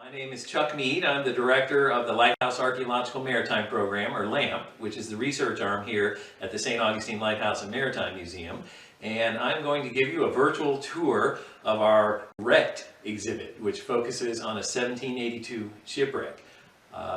My name is Chuck Meide. I'm the director of the Lighthouse Archaeological Maritime Program, or LAMP, which is the research arm here at the St. Augustine Lighthouse and Maritime Museum. And I'm going to give you a virtual tour of our Wrecked exhibit, which focuses on a 1782 shipwreck.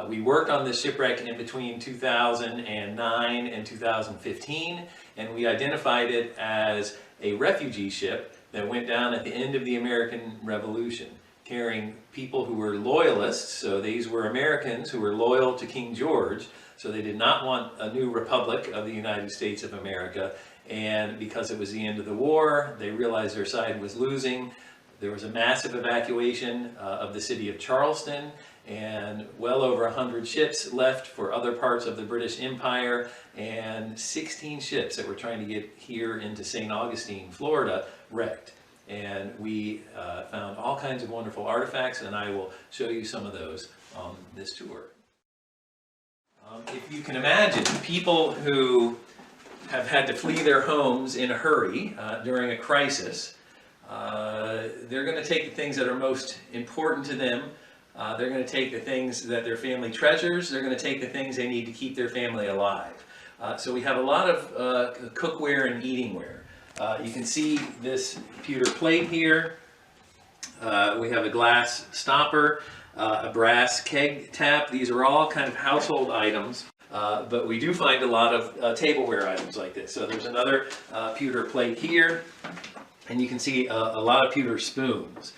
We worked on this shipwreck in between 2009 and 2015, and we identified it as a refugee ship that went down at the end of the American Revolution, carrying people who were loyalists. So these were Americans who were loyal to King George, so they did not want a new republic of the United States of America. And because it was the end of the war, they realized their side was losing. There was a massive evacuation of the city of Charleston, and well over 100 ships left for other parts of the British Empire, and 16 ships that were trying to get here into St. Augustine, Florida, wrecked. And we found all kinds of wonderful artifacts, and I will show you some of those on this tour. If you can imagine, people who have had to flee their homes in a hurry during a crisis, they're going to take the things that are most important to them. They're going to take the things that their family treasures. They're going to take the things they need to keep their family alive. So we have a lot of cookware and eatingware. You can see this pewter plate here. We have a glass stopper, a brass keg tap. These are all kind of household items, but we do find a lot of tableware items like this. So there's another pewter plate here, and you can see a lot of pewter spoons.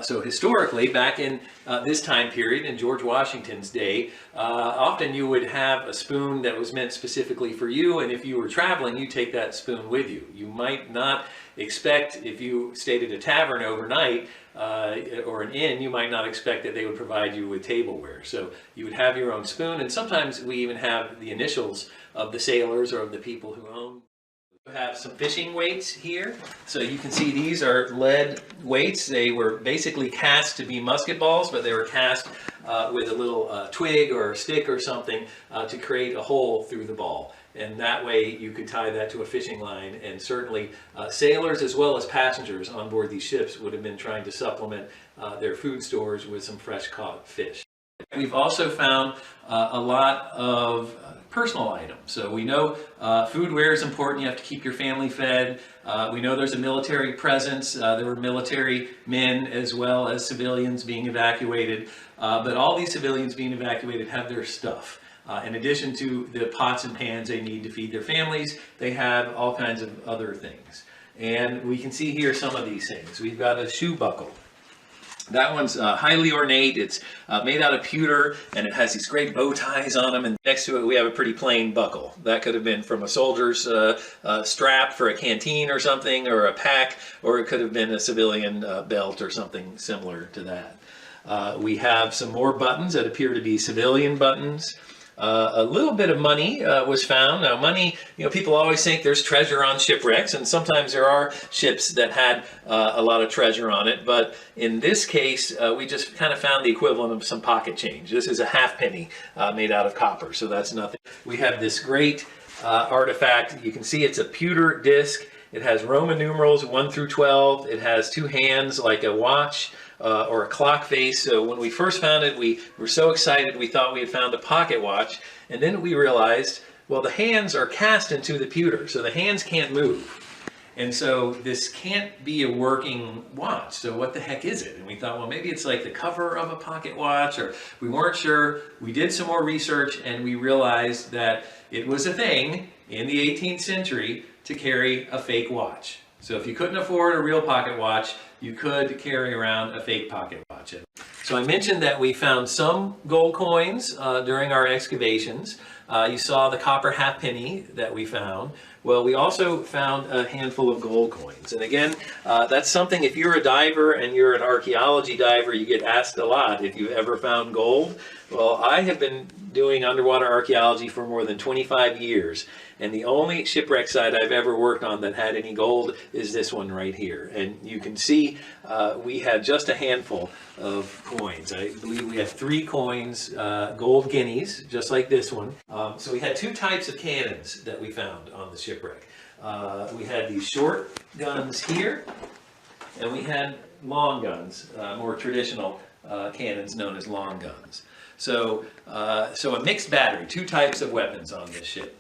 So historically, back in this time period, in George Washington's day, often you would have a spoon that was meant specifically for you, and if you were traveling, you take that spoon with you. You might not expect, if you stayed at a tavern overnight or an inn, you might not expect that they would provide you with tableware. So you would have your own spoon, and sometimes we even have the initials of the sailors or of the people who owned. We have some fishing weights here. So you can see these are lead weights. They were basically cast to be musket balls, but they were cast with a little twig or a stick or something to create a hole through the ball. And that way you could tie that to a fishing line, and certainly sailors as well as passengers on board these ships would have been trying to supplement their food stores with some fresh caught fish. We've also found a lot of personal items. So we know foodware is important. You have to keep your family fed. We know there's a military presence. There were military men as well as civilians being evacuated. But all these civilians being evacuated have their stuff. In addition to the pots and pans they need to feed their families, they have all kinds of other things. And we can see here some of these things. We've got a shoe buckle. That one's highly ornate. It's made out of pewter, and it has these great bow ties on them, and next to it we have a pretty plain buckle. That could have been from a soldier's strap for a canteen or something, or a pack, or it could have been a civilian belt or something similar to that. We have some more buttons that appear to be civilian buttons. A little bit of money was found. Now money, people always think there's treasure on shipwrecks, and sometimes there are ships that had a lot of treasure on it, but in this case we just kind of found the equivalent of some pocket change. This is a halfpenny made out of copper, so that's nothing. We have this great artifact. You can see it's a pewter disc. It has Roman numerals 1 through 12. It has two hands like a watch or a clock face. So when we first found it, we were so excited we thought we had found a pocket watch. And then we realized, well, the hands are cast into the pewter, so the hands can't move. And so this can't be a working watch. So what the heck is it? And we thought, well, maybe it's like the cover of a pocket watch, or we weren't sure. We did some more research, and we realized that it was a thing in the 18th century to carry a fake watch. So if you couldn't afford a real pocket watch, you could carry around a fake pocket watch. So I mentioned that we found some gold coins during our excavations. You saw the copper halfpenny that we found. Well, we also found a handful of gold coins. And again, that's something, if you're a diver and you're an archaeology diver, you get asked a lot if you've ever found gold. Well, I have been doing underwater archaeology for more than 25 years. And the only shipwreck site I've ever worked on that had any gold is this one right here. And you can see we had just a handful of coins. I believe we have 3 coins, gold guineas, just like this one. So we had 2 types of cannons that we found on the shipwreck. We had these short guns here, and we had long guns, more traditional cannons known as long guns. So a mixed battery, 2 types of weapons on this ship.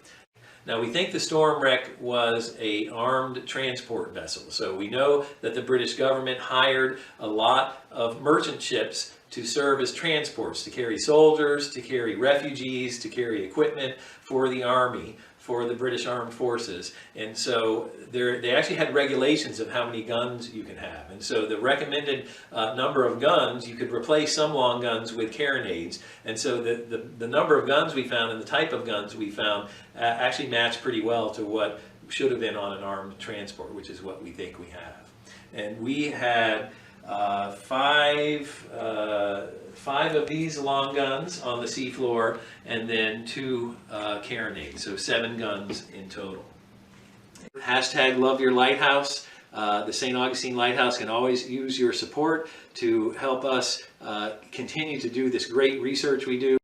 Now we think the storm wreck was an armed transport vessel. So we know that the British government hired a lot of merchant ships to serve as transports, to carry soldiers, to carry refugees, to carry equipment for the army, for the British Armed Forces. And so they actually had regulations of how many guns you can have. And so the recommended number of guns, you could replace some long guns with carronades. And so the number of guns we found and the type of guns we found actually matched pretty well to what should have been on an armed transport, which is what we think we have. And we had 5 of these long guns on the seafloor, and then 2 carronades, so 7 guns in total. Hashtag love your lighthouse. The St. Augustine Lighthouse can always use your support to help us continue to do this great research we do.